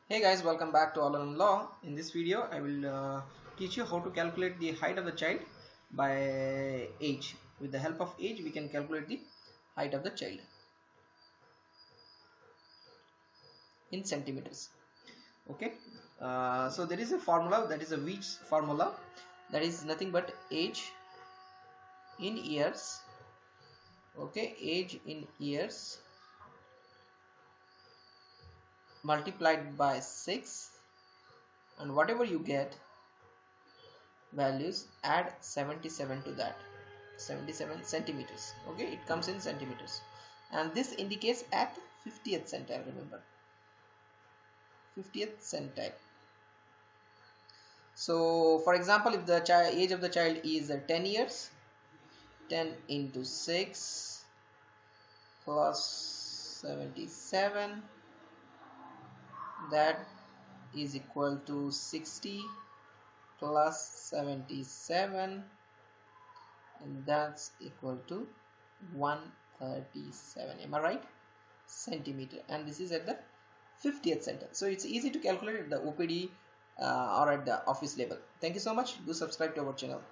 Hey guys, welcome back to All in Law. In this video, I will teach you how to calculate the height of the child by age. With the help of age, we can calculate the height of the child in centimeters. Okay. So there is a formula, that is a Veitch formula, that is nothing but age in years. Okay, age in years multiplied by 6, and whatever you get values, add 77 to that. 77 centimeters. Okay, it comes in centimeters, and this indicates at 50th centile. Remember, 50th centile. So for example, if the age of the child is 10 years, 10 into 6 plus 77, that is equal to 60 plus 77, and that's equal to 137. Am I right? Centimeter. And this is at the 50th centile. So it's easy to calculate at the OPD or at the office level. Thank you so much. Do subscribe to our channel.